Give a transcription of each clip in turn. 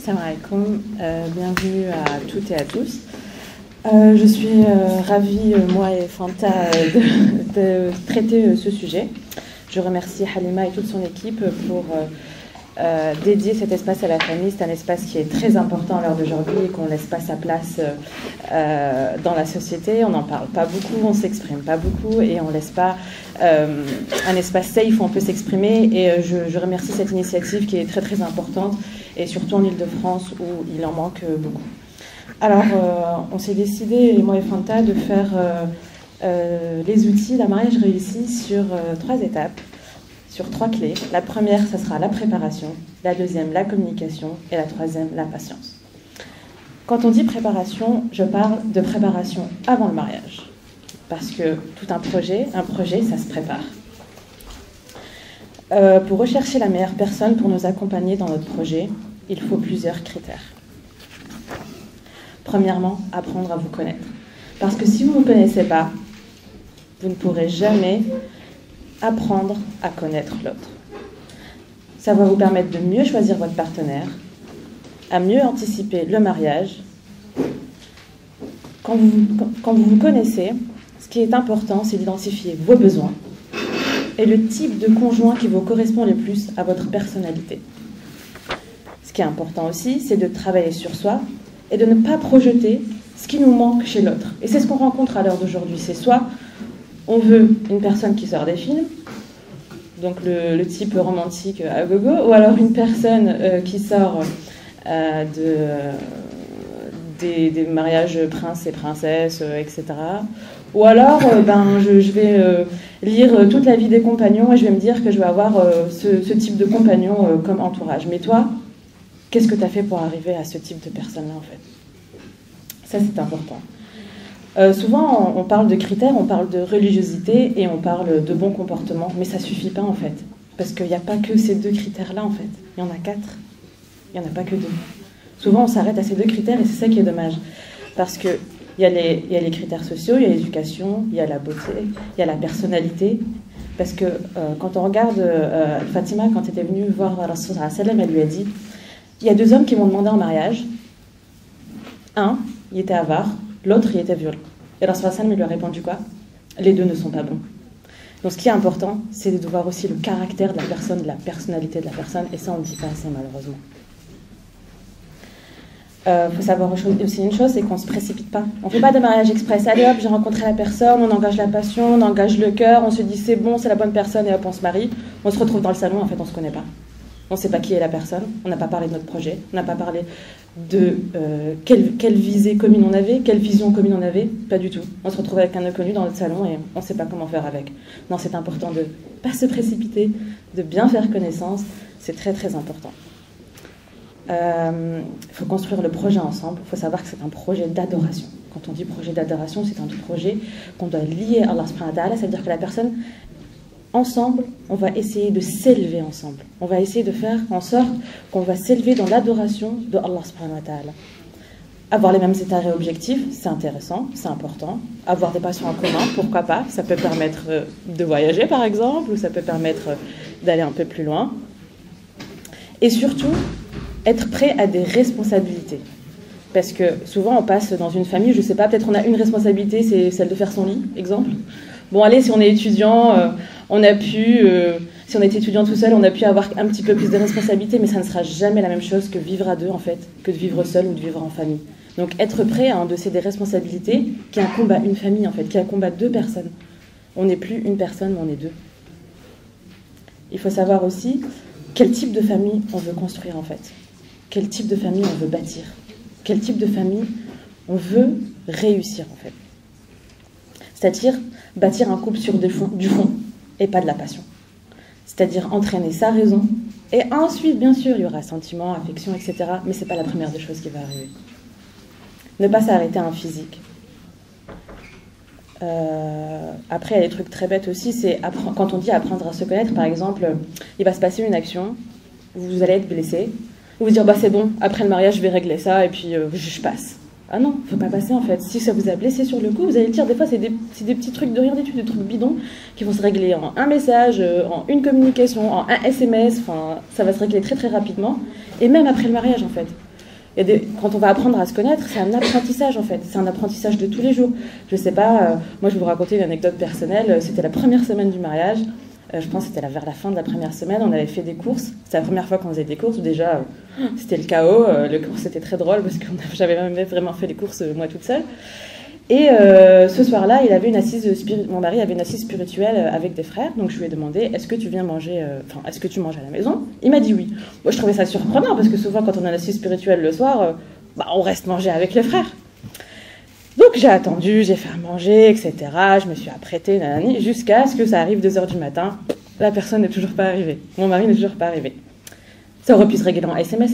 Salam alaikum, bienvenue à toutes et à tous. Je suis ravie, moi et Fanta, de traiter ce sujet. Je remercie Halima et toute son équipe pour dédier cet espace à la famille. C'est un espace qui est très important à l'heure d'aujourd'hui et qu'on ne laisse pas sa place dans la société. On n'en parle pas beaucoup, on ne s'exprime pas beaucoup et on ne laisse pas un espace safe où on peut s'exprimer. Et je remercie cette initiative qui est très très importante et surtout en Île-de-France où il en manque beaucoup. Alors, on s'est décidé, moi et Fanta, de faire les outils d'un mariage réussi sur 3 étapes, sur 3 clés. La première, ça sera la préparation, la deuxième, la communication, et la troisième, la patience. Quand on dit préparation, je parle de préparation avant le mariage, parce que tout un projet, ça se prépare. Pour rechercher la meilleure personne pour nous accompagner dans notre projet, il faut plusieurs critères. Premièrement, apprendre à vous connaître. Parce que si vous ne vous connaissez pas, vous ne pourrez jamais apprendre à connaître l'autre. Ça va vous permettre de mieux choisir votre partenaire, à mieux anticiper le mariage. Quand vous vous connaissez, ce qui est important, c'est d'identifier vos besoins et le type de conjoint qui vous correspond le plus à votre personnalité. Ce qui est important aussi, c'est de travailler sur soi et de ne pas projeter ce qui nous manque chez l'autre. Et c'est ce qu'on rencontre à l'heure d'aujourd'hui. C'est soit on veut une personne qui sort des films, donc le type romantique à gogo, ou alors une personne qui sort des mariages princes et princesses, etc. Ou alors je vais lire toute la vie des compagnons et je vais me dire que je vais avoir ce type de compagnon comme entourage. Mais toi, qu'est-ce que tu as fait pour arriver à ce type de personne-là, en fait? Ça, c'est important. Souvent, on parle de critères, on parle de religiosité et on parle de bon comportement, mais ça ne suffit pas, en fait. Parce qu'il n'y a pas que ces 2 critères-là, en fait. Il y en a 4. Il n'y en a pas que 2. Souvent, on s'arrête à ces 2 critères et c'est ça qui est dommage. Parce qu'il y a les critères sociaux, il y a l'éducation, il y a la beauté, il y a la personnalité. Parce que quand on regarde Fatima, quand elle était venue voir Rasoul sallallahu alayhi wa sallam, elle lui a dit: il y a 2 hommes qui m'ont demandé en mariage. Un, il était avare, l'autre, il était violent. Et Rasoul sallallahu alayhi wa sallam, il lui a répondu quoi? Les 2 ne sont pas bons. Donc ce qui est important, c'est de voir aussi le caractère de la personne, la personnalité de la personne, et ça, on ne dit pas assez, malheureusement. Faut savoir aussi une chose, c'est qu'on ne se précipite pas. On ne fait pas de mariage express. Allez hop, j'ai rencontré la personne, on engage la passion, on engage le cœur, on se dit c'est bon, c'est la bonne personne, et hop, on se marie. On se retrouve dans le salon, en fait, on ne se connaît pas. On ne sait pas qui est la personne, on n'a pas parlé de notre projet, on n'a pas parlé de quelle visée commune on avait, quelle vision commune on avait, pas du tout. On se retrouve avec un inconnu dans notre salon et on ne sait pas comment faire avec. Non, c'est important de ne pas se précipiter, de bien faire connaissance, c'est très très important. Il faut construire le projet ensemble, il faut savoir que c'est un projet d'adoration. Quand on dit projet d'adoration, c'est un projet qu'on doit lier à Allah subhanahu wa ta'ala, ça veut dire que la personne... Ensemble, on va essayer de s'élever ensemble. On va essayer de faire en sorte qu'on va s'élever dans l'adoration de Allah subhanahu wa ta'ala. Avoir les mêmes états et objectifs, c'est intéressant, c'est important. Avoir des passions en commun, pourquoi pas? Ça peut permettre de voyager, par exemple, ou ça peut permettre d'aller un peu plus loin. Et surtout, être prêt à des responsabilités. Parce que souvent, on passe dans une famille, je ne sais pas, peut-être on a une responsabilité, c'est celle de faire son lit, exemple. Bon, allez, si on est étudiant, si on était étudiant tout seul, on a pu avoir un petit peu plus de responsabilités, mais ça ne sera jamais la même chose que vivre à 2, en fait, que de vivre seul ou de vivre en famille. Donc, être prêt à endosser des responsabilités, qui incombe une famille, en fait, qui incombe 2 personnes. On n'est plus une personne, mais on est 2. Il faut savoir aussi quel type de famille on veut construire, en fait. Quel type de famille on veut bâtir. Quel type de famille on veut réussir, en fait. C'est-à-dire bâtir un couple sur du fond et pas de la passion. C'est-à-dire entraîner sa raison. Et ensuite, bien sûr, il y aura sentiment, affection, etc. Mais ce n'est pas la première des choses qui va arriver. Ne pas s'arrêter à un physique. Après, il y a des trucs très bêtes aussi. C'est quand on dit apprendre à se connaître, par exemple, il va se passer une action, vous allez être blessé, vous vous dire, c'est bon, après le mariage, je vais régler ça, et puis je passe. Ah non, faut pas passer en fait. Si ça vous a blessé sur le coup, vous allez le dire, des fois c'est des petits trucs de rien du tout, des trucs bidons qui vont se régler en un message, en une communication, en un SMS, enfin ça va se régler très très rapidement. Et même après le mariage en fait. Quand on va apprendre à se connaître, c'est un apprentissage en fait, c'est un apprentissage de tous les jours. Je sais pas, moi je vais vous raconter une anecdote personnelle, c'était la première semaine du mariage, je pense que c'était vers la fin de la première semaine, on avait fait des courses, c'était la première fois qu'on faisait des courses, déjà c'était le chaos, le cours c'était très drôle parce que j'avais même vraiment fait les courses moi toute seule. Et ce soir-là, mon mari avait une assise spirituelle avec des frères, donc je lui ai demandé, est-ce que tu viens manger, est-ce que tu manges à la maison? Il m'a dit oui. Moi, je trouvais ça surprenant, parce que souvent, quand on a une assise spirituelle le soir, on reste manger avec les frères. Donc j'ai attendu, j'ai fait à manger, etc. Je me suis apprêtée, nanani, jusqu'à ce que ça arrive 2h du matin. La personne n'est toujours pas arrivée. Mon mari n'est toujours pas arrivé. Ça aurait pu se régler en SMS.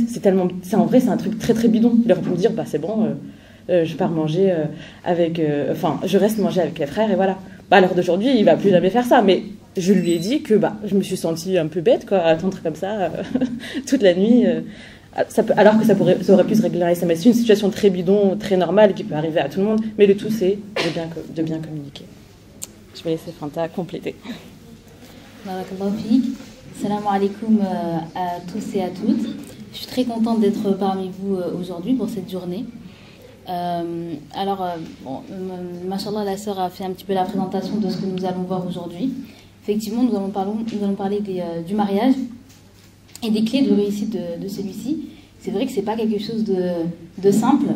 En vrai, c'est un truc très très bidon. Il aurait pu me dire, c'est bon... je pars manger je reste manger avec les frères et voilà. À l'heure d'aujourd'hui, il va plus jamais faire ça, mais je lui ai dit que je me suis sentie un peu bête, quoi, à attendre comme ça toute la nuit, alors que ça aurait pu se régler en SMS. C'est une situation très bidon, très normale qui peut arriver à tout le monde, mais le tout c'est de bien communiquer. Je vais laisser Fanta compléter. Barakallahu fik. Salam alaikum à tous et à toutes. Je suis très contente d'être parmi vous aujourd'hui pour cette journée. Machallah, la sœur a fait un petit peu la présentation de ce que nous allons voir aujourd'hui. Effectivement, nous allons parler du mariage et des clés de réussite de celui-ci. C'est vrai que c'est pas quelque chose de simple.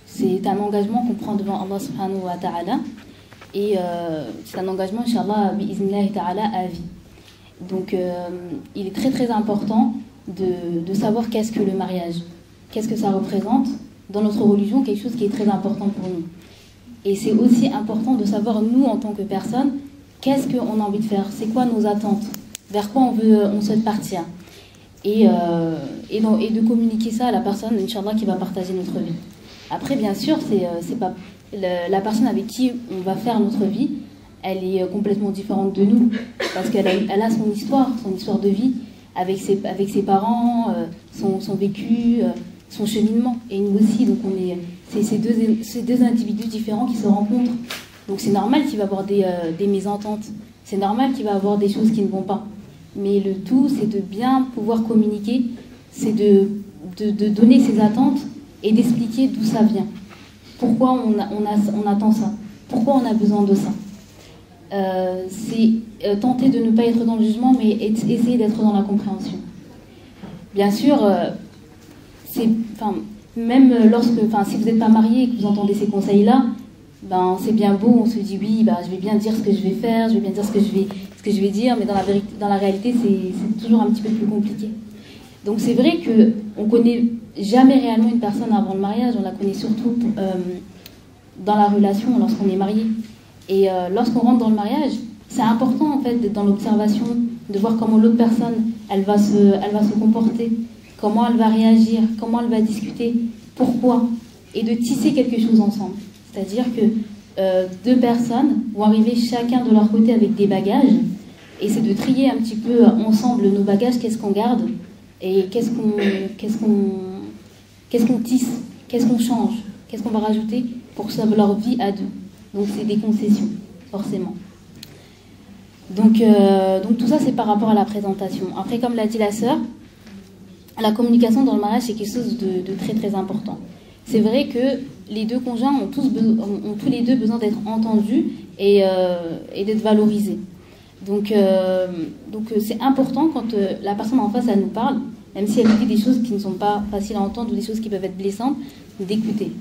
C'est un engagement qu'on prend devant Allah subhanahu wa ta'ala. Et c'est un engagement, Inch'Allah, bi'iznillahi ta'ala, à vie. Donc, il est très très important de savoir qu'est-ce que le mariage, qu'est-ce que ça représente. Dans notre religion, quelque chose qui est très important pour nous. Et c'est aussi important de savoir, nous, en tant que personnes, qu'est-ce qu'on a envie de faire, c'est quoi nos attentes, vers quoi on souhaite partir. Et de communiquer ça à la personne, Inch'Allah, qui va partager notre vie. Après, bien sûr, c'est pas la personne avec qui on va faire notre vie, elle est complètement différente de nous, parce qu'elle a son histoire de vie, avec ses parents, son vécu... son cheminement, et nous aussi, donc c'est ces deux individus différents qui se rencontrent. Donc c'est normal qu'il va y avoir des mésententes, c'est normal qu'il va y avoir des choses qui ne vont pas. Mais le tout, c'est de bien pouvoir communiquer, c'est de donner ses attentes et d'expliquer d'où ça vient. Pourquoi on attend ça, pourquoi on a besoin de ça. C'est tenter de ne pas être dans le jugement, mais essayer d'être dans la compréhension. Bien sûr... même si vous n'êtes pas marié et que vous entendez ces conseils-là, c'est bien beau, on se dit oui, je vais bien dire ce que je vais faire, je vais bien dire ce que je vais dire, mais dans la réalité, c'est toujours un petit peu plus compliqué. Donc c'est vrai qu'on ne connaît jamais réellement une personne avant le mariage, on la connaît surtout dans la relation, lorsqu'on est marié. Et lorsqu'on rentre dans le mariage, c'est important en fait d'être dans l'observation, de voir comment l'autre personne, elle va se comporter. Comment elle va réagir, comment elle va discuter, pourquoi, et de tisser quelque chose ensemble. C'est-à-dire que deux personnes vont arriver chacun de leur côté avec des bagages, et c'est de trier un petit peu ensemble nos bagages, qu'est-ce qu'on garde, et qu'est-ce qu'on tisse, qu'est-ce qu'on change, qu'est-ce qu'on va rajouter pour sauver leur vie à deux. Donc c'est des concessions, forcément. Donc tout ça, c'est par rapport à la présentation. Après, comme l'a dit la sœur, la communication dans le mariage, c'est quelque chose de très très important. C'est vrai que les deux conjoints ont tous les deux besoin d'être entendus et d'être valorisés. Donc c'est important quand la personne en face, elle nous parle, même si elle nous dit des choses qui ne sont pas faciles à entendre ou des choses qui peuvent être blessantes, d'écouter,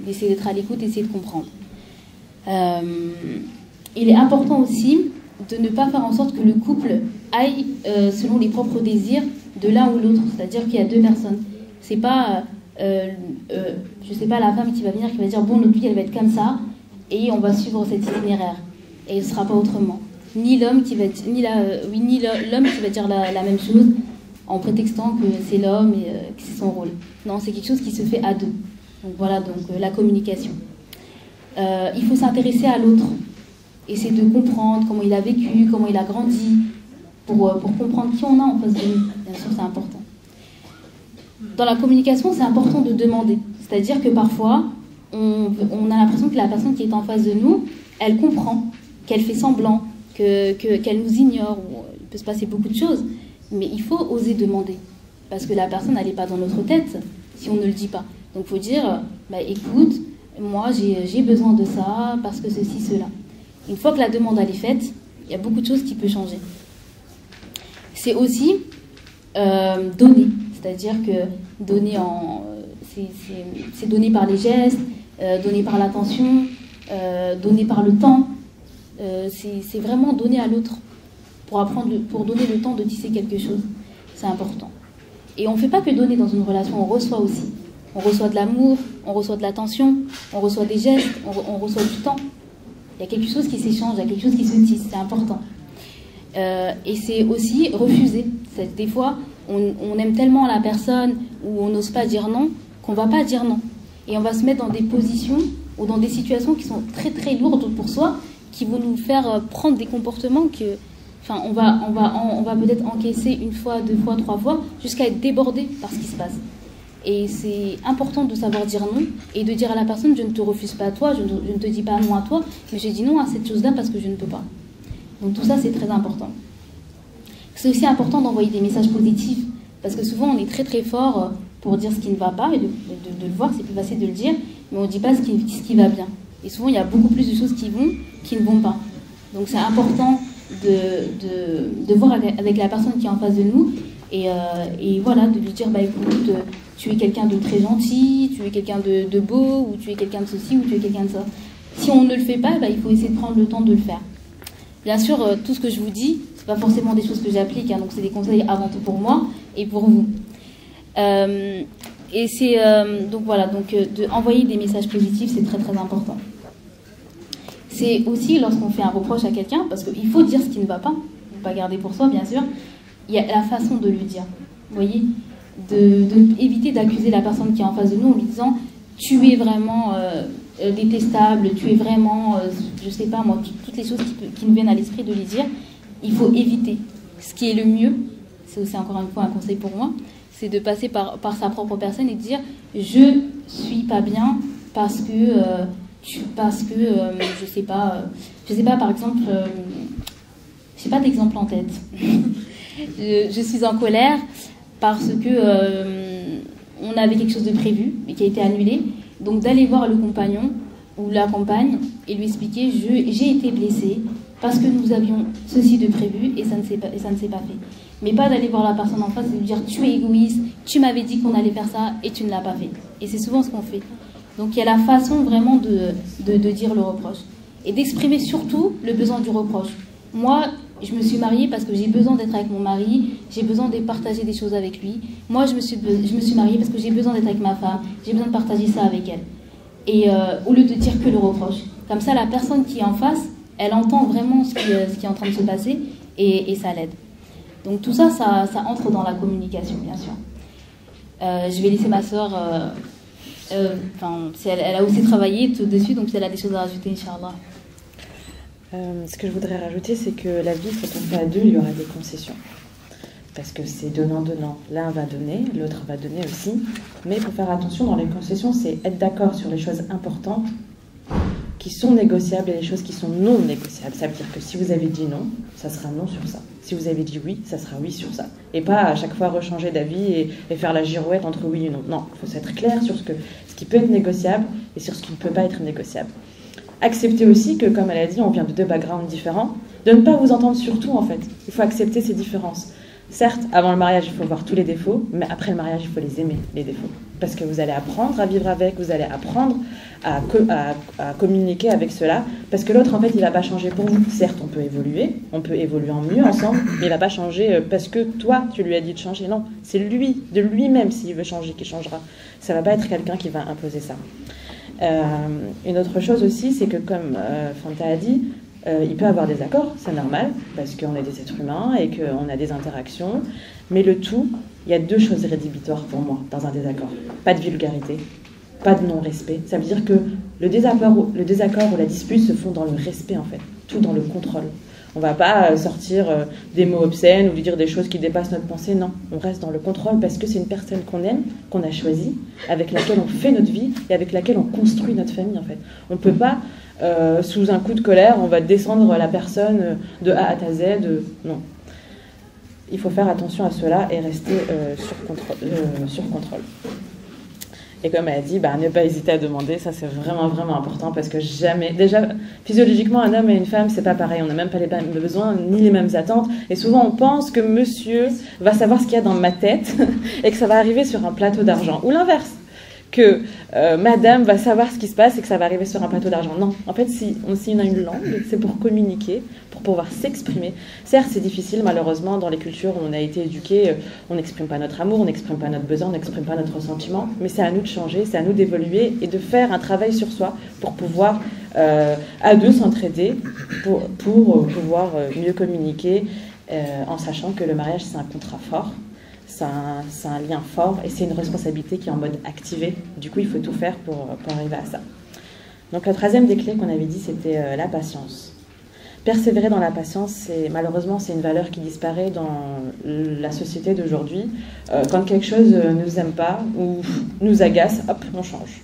d'essayer d'être à l'écoute, d'essayer de comprendre. Il est important aussi de ne pas faire en sorte que le couple aille selon les propres désirs de l'un ou l'autre, c'est-à-dire qu'il y a deux personnes. C'est pas, je sais pas, la femme qui va venir, qui va dire bon, notre vie elle va être comme ça, et on va suivre cet itinéraire, et ce sera pas autrement. Ni l'homme qui va, ni l'homme qui va dire la même chose en prétextant que c'est l'homme et que c'est son rôle. Non, c'est quelque chose qui se fait à deux. Donc voilà, la communication. Il faut s'intéresser à l'autre, essayer de comprendre comment il a vécu, comment il a grandi, pour comprendre qui on a en face de nous. Bien sûr, c'est important. Dans la communication, c'est important de demander. C'est-à-dire que parfois, on a l'impression que la personne qui est en face de nous, elle comprend, qu'elle fait semblant, qu'elle nous ignore. Il peut se passer beaucoup de choses. Mais il faut oser demander. Parce que la personne, elle n'est pas dans notre tête. si on ne le dit pas. Donc il faut dire, écoute, moi j'ai besoin de ça parce que ceci, cela. Une fois que la demande elle est faite, il y a beaucoup de choses qui peuvent changer. C'est aussi donner, c'est-à-dire que donner c'est donner par les gestes, donner par l'attention, donner par le temps. C'est vraiment donner à l'autre pour donner le temps de tisser quelque chose. C'est important. Et on ne fait pas que donner dans une relation, on reçoit aussi. On reçoit de l'amour, on reçoit de l'attention, on reçoit des gestes, on reçoit du temps. Il y a quelque chose qui s'échange, il y a quelque chose qui se tisse, c'est important. Et c'est aussi refuser. Des fois, on aime tellement la personne ou on n'ose pas dire non qu'on ne va pas dire non. Et on va se mettre dans des positions ou dans des situations qui sont très très lourdes pour soi, qui vont nous faire prendre des comportements que, on va peut-être encaisser une fois, deux fois, trois fois, jusqu'à être débordé par ce qui se passe. Et c'est important de savoir dire non et de dire à la personne, je ne te refuse pas à toi, je ne te dis pas non à toi, mais je dis non à cette chose-là parce que je ne peux pas. Donc tout ça, c'est très important. C'est aussi important d'envoyer des messages positifs, parce que souvent on est très très fort pour dire ce qui ne va pas, et de le voir, c'est plus facile de le dire, mais on ne dit pas ce qui va bien. Et souvent il y a beaucoup plus de choses qui ne vont pas. Donc c'est important de voir avec la personne qui est en face de nous, et voilà, de lui dire, écoute, tu es quelqu'un de très gentil, tu es quelqu'un de beau, ou tu es quelqu'un de ceci, ou tu es quelqu'un de ça. Si on ne le fait pas, il faut essayer de prendre le temps de le faire. Bien sûr, tout ce que je vous dis, c'est pas forcément des choses que j'applique, donc c'est des conseils avant tout pour moi et pour vous. Et c'est donc voilà, de envoyer des messages positifs, c'est très très important. C'est aussi lorsqu'on fait un reproche à quelqu'un, parce qu'il faut dire ce qui ne va pas, ne pas garder pour soi, bien sûr. Il y a la façon de le dire, vous voyez, éviter d'accuser la personne qui est en face de nous en lui disant tu es vraiment détestable, tu es vraiment, je sais pas moi, toutes les choses qui nous viennent à l'esprit de les dire. Il faut éviter. Ce qui est le mieux, c'est aussi encore une fois un conseil pour moi, c'est de passer par sa propre personne et de dire je suis pas bien parce que je sais pas par exemple, j'ai pas d'exemple en tête. je suis en colère parce que on avait quelque chose de prévu et qui a été annulé. Donc d'aller voir le compagnon ou la compagne et lui expliquer j'ai été blessée parce que nous avions ceci de prévu et ça ne s'est pas fait. Mais pas d'aller voir la personne en face et lui dire tu es égoïste, tu m'avais dit qu'on allait faire ça et tu ne l'as pas fait. Et c'est souvent ce qu'on fait. Donc il y a la façon vraiment de dire le reproche et d'exprimer surtout le besoin du reproche. Moi, je me suis mariée parce que j'ai besoin d'être avec mon mari, j'ai besoin de partager des choses avec lui. Moi, je me suis mariée parce que j'ai besoin d'être avec ma femme, j'ai besoin de partager ça avec elle. Et au lieu de dire que le reproche. Comme ça, la personne qui est en face, elle entend vraiment ce qui est en train de se passer et ça l'aide. Donc tout ça, ça entre dans la communication, bien sûr. Je vais laisser ma sœur, elle a aussi travaillé tout dessus, donc si elle a des choses à rajouter, Inch'Allah. Ce que je voudrais rajouter, c'est que la vie, quand on fait à deux, il y aura des concessions. Parce que c'est donnant-donnant. L'un va donner, l'autre va donner aussi. Mais il faut faire attention dans les concessions, c'est être d'accord sur les choses importantes qui sont négociables et les choses qui sont non négociables. Ça veut dire que si vous avez dit non, ça sera non sur ça. Si vous avez dit oui, ça sera oui sur ça. Et pas à chaque fois rechanger d'avis et faire la girouette entre oui et non. Non, il faut être clair sur ce qui peut être négociable et sur ce qui ne peut pas être négociable. Accepter aussi que, comme elle a dit, on vient de deux backgrounds différents, de ne pas vous entendre sur tout en fait. Il faut accepter ces différences. Certes, avant le mariage, il faut voir tous les défauts, mais après le mariage, il faut les aimer, les défauts. Parce que vous allez apprendre à vivre avec, vous allez apprendre à communiquer avec cela, parce que l'autre, en fait, il ne va pas changer pour vous. Certes, on peut évoluer en mieux ensemble, mais il ne va pas changer parce que toi, tu lui as dit de changer. Non, c'est lui, de lui-même, s'il veut changer, qui changera. Ça ne va pas être quelqu'un qui va imposer ça. Une autre chose aussi, c'est que comme Fanta a dit, il peut y avoir des accords, c'est normal, parce qu'on est des êtres humains et qu'on a des interactions, mais le tout, il y a deux choses rédhibitoires pour moi dans un désaccord. Pas de vulgarité, pas de non-respect. Ça veut dire que le désaccord ou la dispute se font dans le respect en fait, tout dans le contrôle. On ne va pas sortir des mots obscènes ou lui dire des choses qui dépassent notre pensée, non. On reste dans le contrôle parce que c'est une personne qu'on aime, qu'on a choisie, avec laquelle on fait notre vie et avec laquelle on construit notre famille en fait. On ne peut pas, sous un coup de colère, on va descendre la personne de A à Z, non. Il faut faire attention à cela et rester sur contrôle. Et comme elle a dit, ne pas hésiter à demander, ça c'est vraiment vraiment important parce que jamais, déjà physiologiquement un homme et une femme c'est pas pareil, on n'a même pas les mêmes besoins ni les mêmes attentes et souvent on pense que monsieur va savoir ce qu'il y a dans ma tête et que ça va arriver sur un plateau d'argent ou l'inverse, que madame va savoir ce qui se passe et que ça va arriver sur un plateau d'argent. Non, en fait si on a une langue, c'est pour communiquer, pour pouvoir s'exprimer. Certes c'est difficile malheureusement dans les cultures où on a été éduqué, on n'exprime pas notre amour, on n'exprime pas notre besoin, on n'exprime pas notre ressentiment, mais c'est à nous de changer, c'est à nous d'évoluer et de faire un travail sur soi pour pouvoir à deux s'entraider, pour pouvoir mieux communiquer en sachant que le mariage c'est un contrat fort. C'est un lien fort et c'est une responsabilité qui est en mode activé. Du coup, il faut tout faire pour arriver à ça. Donc, la troisième des clés qu'on avait dit, c'était la patience. Persévérer dans la patience, malheureusement, c'est une valeur qui disparaît dans la société d'aujourd'hui. Quand quelque chose ne nous aime pas ou nous agace, hop, on change.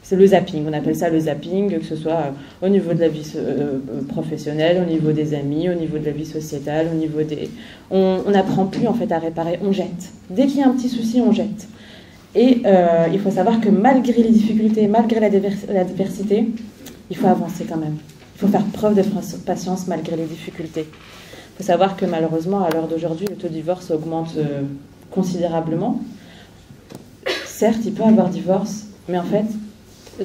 C'est le zapping, on appelle ça le zapping, que ce soit au niveau de la vie professionnelle, au niveau des amis, au niveau de la vie sociétale, au niveau des... On n'apprend plus en fait à réparer, on jette. Dès qu'il y a un petit souci, on jette. Et il faut savoir que malgré les difficultés, malgré l'adversité, il faut avancer quand même. Il faut faire preuve de patience malgré les difficultés. Il faut savoir que malheureusement, à l'heure d'aujourd'hui, le taux de divorce augmente considérablement. Certes, il peut y avoir divorce, mais en fait...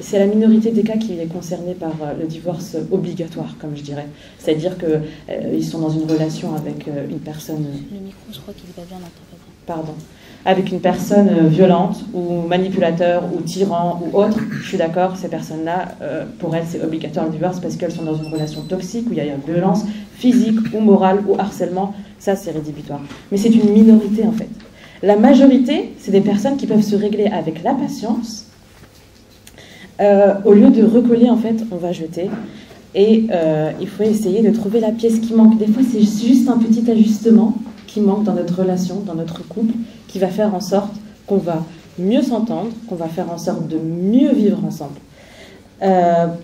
c'est la minorité des cas qui est concernée par le divorce obligatoire, comme je dirais. C'est-à-dire qu'ils sont dans une relation avec une personne... Le micro, je crois qu'il n'est pas bien interprété. Pardon. Avec une personne violente ou manipulateur ou tyran ou autre. Je suis d'accord, ces personnes-là, pour elles, c'est obligatoire le divorce parce qu'elles sont dans une relation toxique où il y a violence physique ou morale ou harcèlement. Ça, c'est rédhibitoire. Mais c'est une minorité, en fait. La majorité, c'est des personnes qui peuvent se régler avec la patience. Au lieu de recoller, en fait, on va jeter. Et il faut essayer de trouver la pièce qui manque. Des fois, c'est juste un petit ajustement qui manque dans notre relation, dans notre couple, qui va faire en sorte qu'on va mieux s'entendre, qu'on va faire en sorte de mieux vivre ensemble.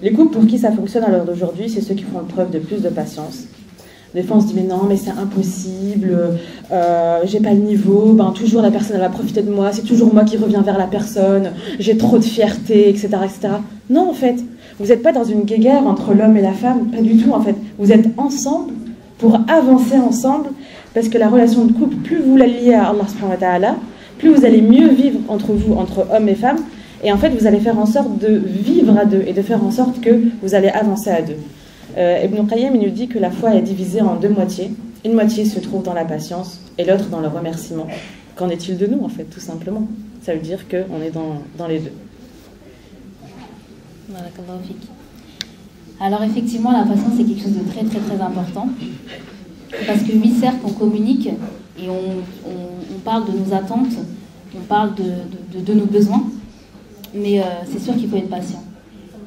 Les couples pour qui ça fonctionne à l'heure d'aujourd'hui, c'est ceux qui font preuve de plus de patience. Des fois, on se dit, mais non, mais c'est impossible, j'ai pas le niveau, toujours la personne elle va profiter de moi, c'est toujours moi qui reviens vers la personne, j'ai trop de fierté, etc., etc. Non, en fait, vous n'êtes pas dans une guéguerre entre l'homme et la femme, pas du tout, en fait. Vous êtes ensemble pour avancer ensemble, parce que la relation de couple, plus vous la liez à Allah subhanahu wa ta'ala, plus vous allez mieux vivre entre vous, entre hommes et femmes, et en fait, vous allez faire en sorte de vivre à deux, et de faire en sorte que vous allez avancer à deux. Ibn Qayyim, il nous dit que la foi est divisée en deux moitiés. Une moitié se trouve dans la patience et l'autre dans le remerciement. Qu'en est-il de nous, en fait, tout simplement? Ça veut dire qu'on est dans les deux. Alors effectivement, la patience, c'est quelque chose de très très très important. Parce que oui, certes, on communique et on parle de nos attentes, on parle de nos besoins, mais c'est sûr qu'il faut être patient.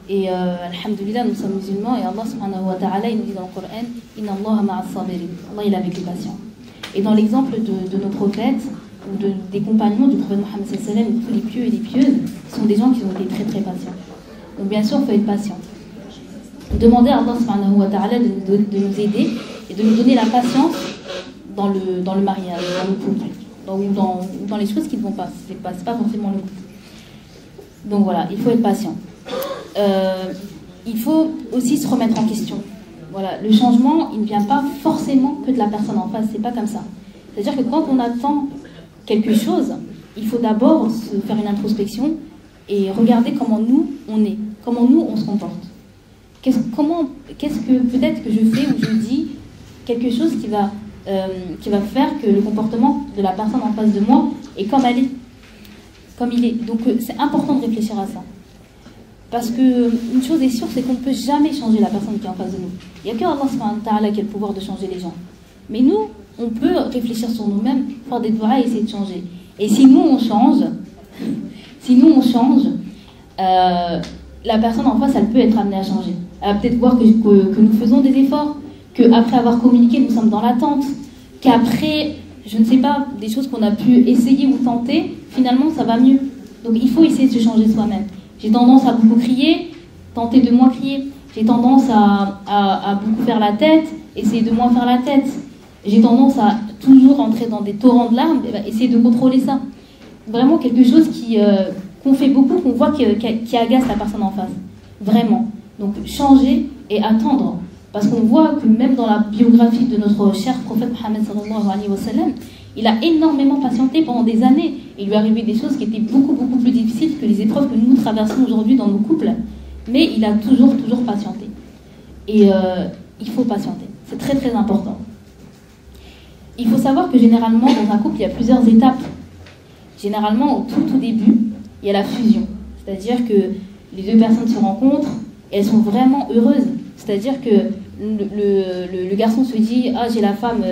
Et alhamdoulilah, nous sommes musulmans et Allah subhanahu wa ta'ala, il nous dit dans le Coran, Inna Allah ma'as sabirin. Allah, il est avec les patients. Et dans l'exemple de nos prophètes, ou des compagnons du prophète Mohammed sallallahu alayhi wa sallam, tous les pieux et les pieuses, sont des gens qui ont été très très patients. Donc bien sûr, il faut être patient. Demander à Allah subhanahu wa ta'ala de nous aider et de nous donner la patience dans le mariage, dans le couple, dans les choses qui ne vont pas. C'est pas forcément le couple. Donc voilà, il faut être patient. Il faut aussi se remettre en question. Voilà, le changement, il ne vient pas forcément que de la personne en face, c'est pas comme ça. C'est-à-dire que quand on attend quelque chose, il faut d'abord se faire une introspection et regarder comment nous, on est, comment nous, on se comporte. Qu'est-ce que peut-être que je fais ou je dis quelque chose qui va faire que le comportement de la personne en face de moi est comme elle est, comme il est. Donc c'est important de réfléchir à ça. Parce qu'une chose est sûre, c'est qu'on ne peut jamais changer la personne qui est en face de nous. Il n'y a que Allah subhanahu wa ta'ala qui a le pouvoir de changer les gens. Mais nous, on peut réfléchir sur nous-mêmes, faire des doigts et essayer de changer. Et si nous, on change, la personne en face, elle peut être amenée à changer. Elle va peut-être voir que nous faisons des efforts, qu'après avoir communiqué, nous sommes dans l'attente, qu'après, je ne sais pas, des choses qu'on a pu essayer ou tenter, finalement, ça va mieux. Donc il faut essayer de se changer soi-même. J'ai tendance à beaucoup crier, tenter de moins crier. J'ai tendance à beaucoup faire la tête, essayer de moins faire la tête. J'ai tendance à toujours entrer dans des torrents de larmes, essayer de contrôler ça. Vraiment quelque chose qu'on fait beaucoup, qu'on voit qui agace la personne en face. Vraiment. Donc changer et attendre. Parce qu'on voit que même dans la biographie de notre cher prophète Mohammed sallallahu alayhi wa sallam, il a énormément patienté pendant des années. Il lui est arrivé des choses qui étaient beaucoup, beaucoup plus difficiles que les épreuves que nous traversons aujourd'hui dans nos couples. Mais il a toujours patienté. Et il faut patienter. C'est très, très important. Il faut savoir que généralement, dans un couple, il y a plusieurs étapes. Généralement, au tout début, il y a la fusion. C'est-à-dire que les deux personnes se rencontrent et elles sont vraiment heureuses. C'est-à-dire que le garçon se dit « Ah, j'ai la femme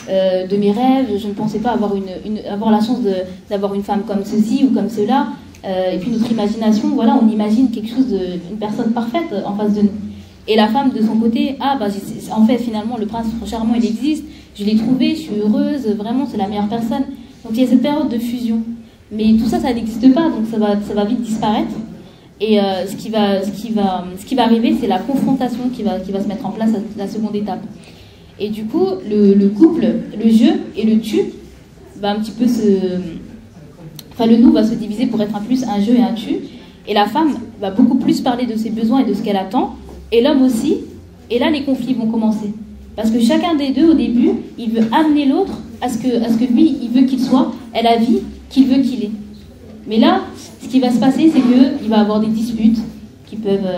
de mes rêves, je ne pensais pas avoir la chance d'avoir une femme comme ceci ou comme cela. » Et puis notre imagination, voilà, on imagine quelque chose d'une personne parfaite en face de nous. Et la femme de son côté, ah bah en fait finalement le prince charmant il existe, je l'ai trouvé, je suis heureuse, vraiment c'est la meilleure personne. Donc il y a cette période de fusion. Mais tout ça, ça n'existe pas, donc ça va vite disparaître. Et ce qui va arriver, c'est la confrontation qui va se mettre en place à la seconde étape. Et du coup, le couple, le je et le tu va un petit peu le nous va se diviser pour être un je et un tu. Et la femme va beaucoup plus parler de ses besoins et de ce qu'elle attend. Et l'homme aussi. Et là, les conflits vont commencer. Parce que chacun des deux, au début, il veut amener l'autre à ce que lui, il veut qu'il soit, et la vie qu'il veut qu'il ait. Mais là, ce qui va se passer, c'est qu'il va avoir des disputes qui peuvent...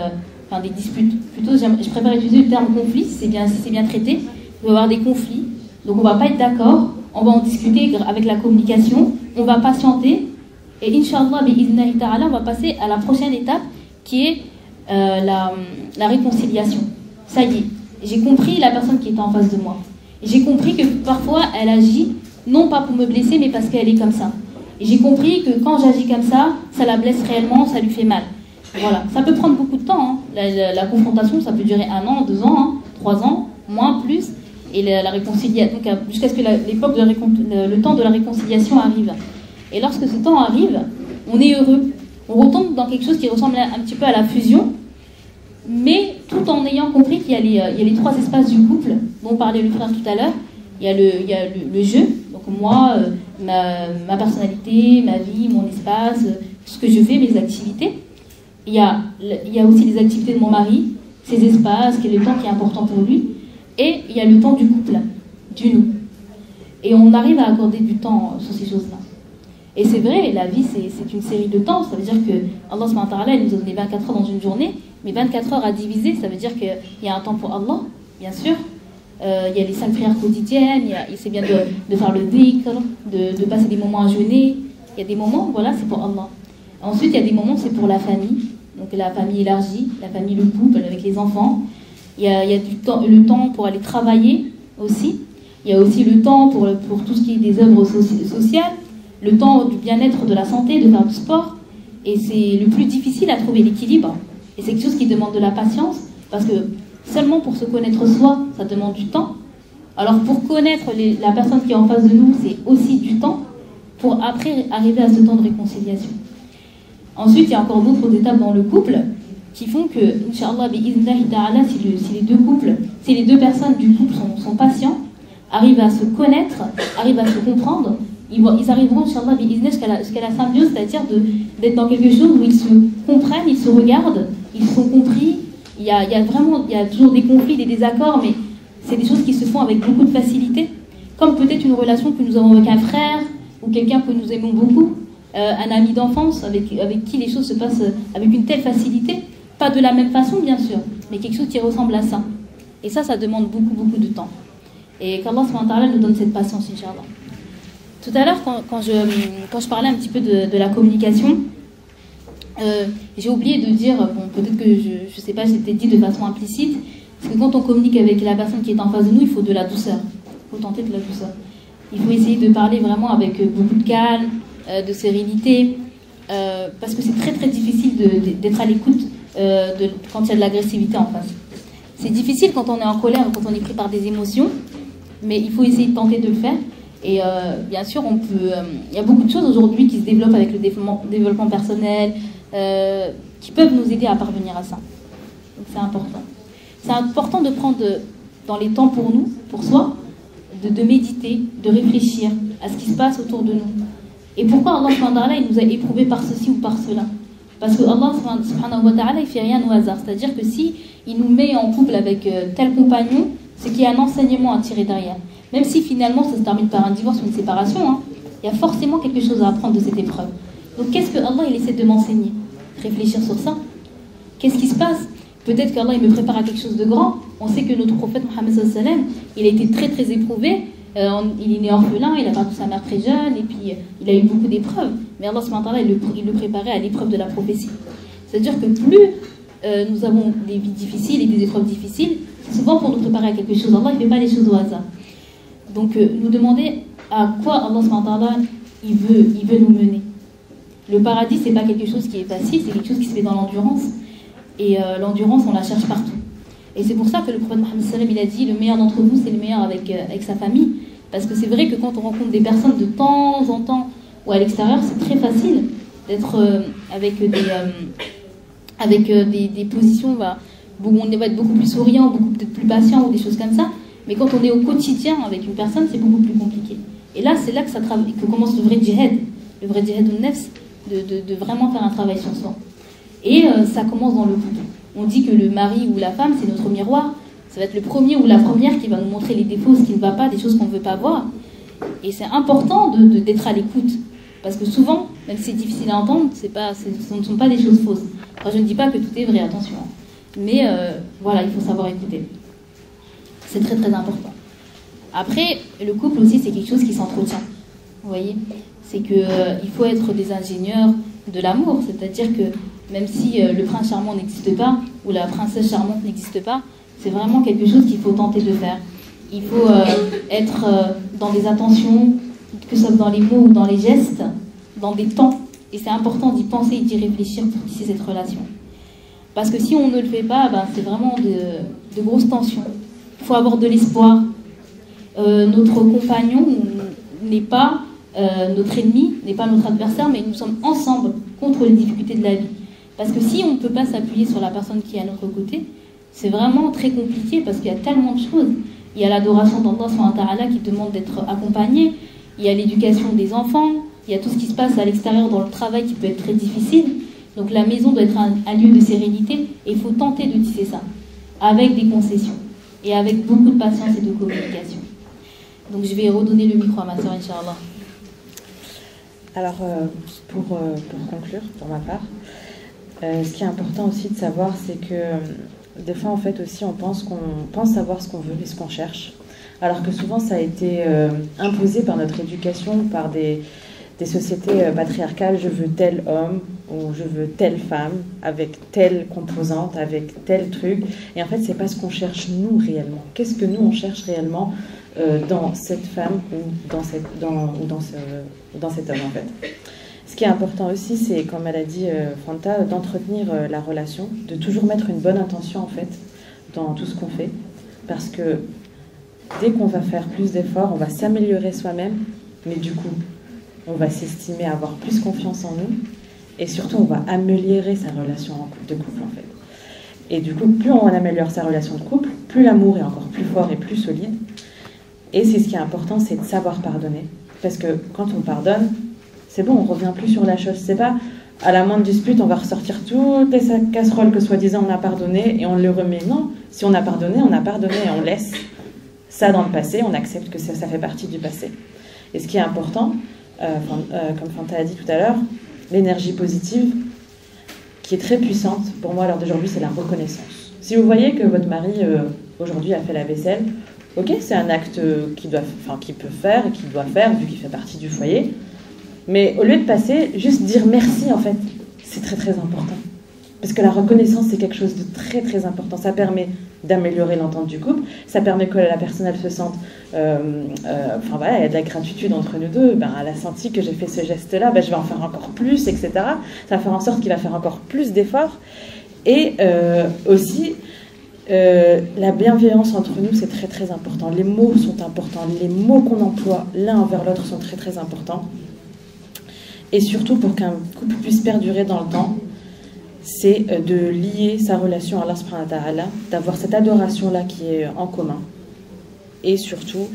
des disputes. Plutôt, je préfère utiliser le terme conflit, si c'est bien traité. Il va y avoir des conflits. Donc, on ne va pas être d'accord. On va en discuter avec la communication. On va patienter. Et Inch'Allah, bi'idhnillahi ta'ala, on va passer à la prochaine étape qui est la réconciliation. Ça y est, j'ai compris la personne qui était en face de moi. J'ai compris que parfois, elle agit non pas pour me blesser, mais parce qu'elle est comme ça. Et j'ai compris que quand j'agis comme ça la blesse réellement, ça lui fait mal. Voilà, ça peut prendre beaucoup de temps. Hein. La confrontation, ça peut durer 1 an, 2 ans, hein, 3 ans, moins, plus. Et la réconciliation, jusqu'à ce que le temps de la réconciliation arrive. Et lorsque ce temps arrive, on est heureux. On retombe dans quelque chose qui ressemble un petit peu à la fusion, mais tout en ayant compris qu'il y a les 3 espaces du couple dont parlait le frère tout à l'heure. Il y a le je, donc moi, ma personnalité, ma vie, mon espace, ce que je fais, mes activités. Il y a aussi les activités de mon mari, ses espaces, quel est le temps qui est important pour lui. Et il y a le temps du couple, du nous. Et on arrive à accorder du temps sur ces choses-là. Et c'est vrai, la vie, c'est une série de temps. Ça veut dire que Allah subhanahu wa ta'ala, il nous a donné 24 heures dans une journée, mais 24 heures à diviser, ça veut dire qu'il y a un temps pour Allah, bien sûr. Il y a les 5 prières quotidiennes, c'est bien de faire le dhikr, de passer des moments à jeûner. Il y a des moments, voilà, c'est pour Allah. Ensuite, il y a des moments, c'est pour la famille. Donc la famille élargie, la famille, le couple, avec les enfants. Il y a le temps pour aller travailler aussi. Il y a aussi le temps pour tout ce qui est des œuvres sociales. Le temps du bien-être, de la santé, de faire du sport. Et c'est le plus difficile à trouver l'équilibre. Et c'est quelque chose qui demande de la patience, parce que seulement pour se connaître soi, ça demande du temps. Alors pour connaître la personne qui est en face de nous, c'est aussi du temps, pour après arriver à ce temps de réconciliation. Ensuite, il y a encore d'autres étapes dans le couple qui font que, Inch'Allah, bi'idhnillahi ta'ala, si les deux personnes du couple sont patients, arrivent à se connaître, arrivent à se comprendre, ils arriveront, Inch'Allah, jusqu'à la symbiose, c'est-à-dire d'être dans quelque chose où ils se comprennent, ils se regardent, ils se sont compris. Il y a toujours des conflits, des désaccords, mais c'est des choses qui se font avec beaucoup de facilité. Comme peut-être une relation que nous avons avec un frère, ou quelqu'un que nous aimons beaucoup, un ami d'enfance avec qui les choses se passent avec une telle facilité. Pas de la même façon, bien sûr, mais quelque chose qui ressemble à ça. Et ça demande beaucoup, beaucoup de temps. Et qu'Allah subhanahu wa ta'ala nous donne cette patience, Inch'Allah. Tout à l'heure, quand je parlais un petit peu de la communication, j'ai oublié de dire, bon, peut-être que je ne sais pas, j'ai peut-être dit de façon implicite, parce que quand on communique avec la personne qui est en face de nous, il faut de la douceur. Il faut tenter de la douceur. Il faut essayer de parler vraiment avec beaucoup de calme, de sérénité, parce que c'est très très difficile d'être à l'écoute quand il y a de l'agressivité en face. C'est difficile quand on est en colère ou quand on est pris par des émotions, mais il faut essayer de tenter de le faire. Et bien sûr, il y a beaucoup de choses aujourd'hui qui se développent avec le développement personnel, qui peuvent nous aider à parvenir à ça. Donc c'est important. C'est important de prendre dans les temps pour nous, pour soi, de méditer, de réfléchir à ce qui se passe autour de nous. Et pourquoi Allah subhanahu wa ta'ala il nous a éprouvés par ceci ou par cela? Parce que Allah subhanahu wa ta'ala il fait rien au hasard. C'est-à-dire que si il nous met en couple avec tel compagnon, c'est qu'il y a un enseignement à tirer derrière. Même si finalement ça se termine par un divorce ou une séparation, hein, il y a forcément quelque chose à apprendre de cette épreuve. Donc qu'est-ce que Allah il essaie de m'enseigner? Réfléchir sur ça. Qu'est-ce qui se passe? Peut-être qu'Allah il me prépare à quelque chose de grand. On sait que notre prophète Mohammed sallallahu alayhi wa sallam, il a été très très éprouvé. Il est né orphelin, il a perdu sa mère très jeune, et puis il a eu beaucoup d'épreuves. Mais Allah subhanahu wa ta'ala, il le préparait à l'épreuve de la prophétie. C'est-à-dire que plus nous avons des vies difficiles et des épreuves difficiles, c'est souvent pour nous préparer à quelque chose. Allah ne fait pas les choses au hasard. Donc nous demander à quoi Allah subhanahu wa ta'ala il veut nous mener. Le paradis, c'est pas quelque chose qui est facile, c'est quelque chose qui se fait dans l'endurance. Et l'endurance, on la cherche partout. Et c'est pour ça que le prophète Mohammed sallam il a dit le meilleur d'entre vous, c'est le meilleur avec sa famille. Parce que c'est vrai que quand on rencontre des personnes de temps en temps ou à l'extérieur, c'est très facile d'être avec des positions où on va être beaucoup plus souriant, beaucoup peut-être plus patient ou des choses comme ça. Mais quand on est au quotidien avec une personne, c'est beaucoup plus compliqué. Et là, c'est là que commence le vrai djihad au nefs, de vraiment faire un travail sur soi. Et ça commence dans le couple. On dit que le mari ou la femme, c'est notre miroir. Ça va être le premier ou la première qui va nous montrer les défauts, ce qui ne va pas, des choses qu'on ne veut pas voir. Et c'est important d'être à l'écoute. Parce que souvent, même si c'est difficile à entendre, ce ne sont pas des choses fausses. Enfin, je ne dis pas que tout est vrai, attention. Mais voilà, il faut savoir écouter. C'est très très important. Après, le couple aussi, c'est quelque chose qui s'entretient. Vous voyez? C'est qu'il faut être des ingénieurs de l'amour. C'est-à-dire que même si le prince charmant n'existe pas, ou la princesse charmante n'existe pas, c'est vraiment quelque chose qu'il faut tenter de faire. Il faut être dans des attentions, que ce soit dans les mots ou dans les gestes, dans des temps. Et c'est important d'y penser et d'y réfléchir pour tisser cette relation. Parce que si on ne le fait pas, c'est vraiment de grosses tensions. Il faut avoir de l'espoir. Notre compagnon n'est pas notre ennemi, n'est pas notre adversaire, mais nous sommes ensemble contre les difficultés de la vie. Parce que si on ne peut pas s'appuyer sur la personne qui est à notre côté, c'est vraiment très compliqué parce qu'il y a tellement de choses. Il y a l'adoration d'Allah subhanahu wa ta'ala qui demande d'être accompagné, il y a l'éducation des enfants, il y a tout ce qui se passe à l'extérieur dans le travail qui peut être très difficile. Donc la maison doit être un lieu de sérénité et il faut tenter de tisser ça avec des concessions et avec beaucoup de patience et de communication. Donc je vais redonner le micro à ma soeur, Inch'Allah. Alors, pour conclure, pour ma part, ce qui est important aussi de savoir, c'est que des fois, en fait, aussi, on pense savoir ce qu'on veut et ce qu'on cherche, alors que souvent, ça a été imposé par notre éducation, par des sociétés patriarcales. Je veux tel homme ou je veux telle femme avec telle composante, avec tel truc. Et en fait, c'est pas ce qu'on cherche nous réellement. Qu'est-ce que nous on cherche réellement dans cette femme ou dans cet homme en fait. Ce qui est important aussi, c'est, comme elle a dit Fanta, d'entretenir la relation, de toujours mettre une bonne intention en fait dans tout ce qu'on fait, parce que dès qu'on va faire plus d'efforts, on va s'améliorer soi-même, mais du coup, on va s'estimer avoir plus confiance en nous, et surtout, on va améliorer sa relation de couple en fait. Et du coup, plus on améliore sa relation de couple, plus l'amour est encore plus fort et plus solide. Et c'est ce qui est important, c'est de savoir pardonner, parce que quand on pardonne, c'est bon, on ne revient plus sur la chose. C'est pas à la moindre dispute, on va ressortir toutes les casseroles que soi-disant on a pardonné et on le remet. Non, si on a pardonné et on laisse ça dans le passé, on accepte que ça fait partie du passé. Et ce qui est important, comme Fanta a dit tout à l'heure, l'énergie positive, qui est très puissante, pour moi à l'heure d'aujourd'hui, c'est la reconnaissance. Si vous voyez que votre mari aujourd'hui a fait la vaisselle, ok, c'est un acte qu'il peut faire et qu'il doit faire vu qu'il fait partie du foyer. Mais au lieu de passer, juste dire merci, en fait, c'est très très important. Parce que la reconnaissance, c'est quelque chose de très très important. Ça permet d'améliorer l'entente du couple, ça permet que la personne, elle se sente... il y a de la gratitude entre nous deux. Elle a senti que j'ai fait ce geste-là, je vais en faire encore plus, etc. Ça va faire en sorte qu'il va faire encore plus d'efforts. Et aussi... la bienveillance entre nous, c'est très très important. Les mots sont importants. Les mots qu'on emploie l'un envers l'autre sont très très importants. Et surtout, pour qu'un couple puisse perdurer dans le temps, c'est de lier sa relation à Allah subhanahu wa ta'ala, d'avoir cette adoration-là qui est en commun. Et surtout,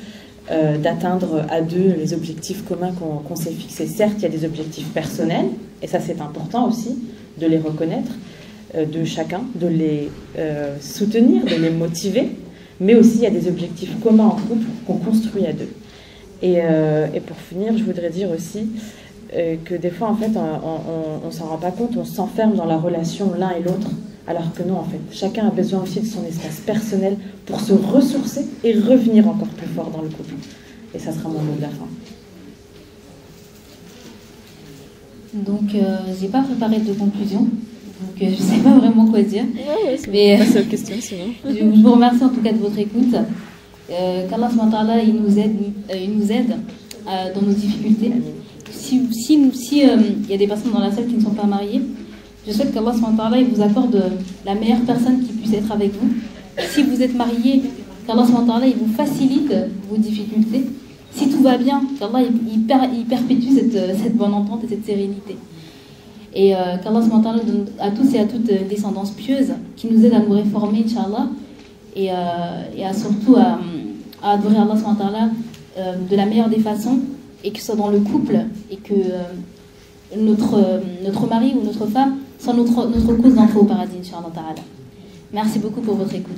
d'atteindre à deux les objectifs communs qu'on s'est fixés. Certes, il y a des objectifs personnels, et ça c'est important aussi de les reconnaître, de chacun, de les soutenir, de les motiver, mais aussi il y a des objectifs communs en couple qu'on construit à deux. Et pour finir, je voudrais dire aussi que des fois, en fait, on ne s'en rend pas compte, on s'enferme dans la relation l'un et l'autre, alors que non, en fait, chacun a besoin aussi de son espace personnel pour se ressourcer et revenir encore plus fort dans le couple. Et ça sera mon mot de la fin. Donc, j'ai pas préparé de conclusion, donc je sais pas vraiment quoi dire. Ouais, mais c'est une question, sinon. Je vous remercie en tout cas de votre écoute. Qu'Allah subhanahu wa ta'ala, il nous aide dans nos difficultés. Si y a des personnes dans la salle qui ne sont pas mariées, je souhaite qu'Allah subhanahu wa ta'ala, il vous accorde la meilleure personne qui puisse être avec vous. Si vous êtes mariés, qu'Allah subhanahu wa ta'ala, il vous facilite vos difficultés. Si tout va bien, qu'Allah il perpétue cette bonne entente et cette sérénité. Et qu'Allah subhanahu wa ta'ala donne à tous et à toutes descendance pieuse qui nous aide à nous réformer, Inch'Allah, et surtout à adorer Allah subhanahu wa ta'ala de la meilleure des façons, et que ce soit dans le couple, et que notre mari ou notre femme soit notre cause d'entrée au paradis, Inch'Allah ta'ala. Merci beaucoup pour votre écoute.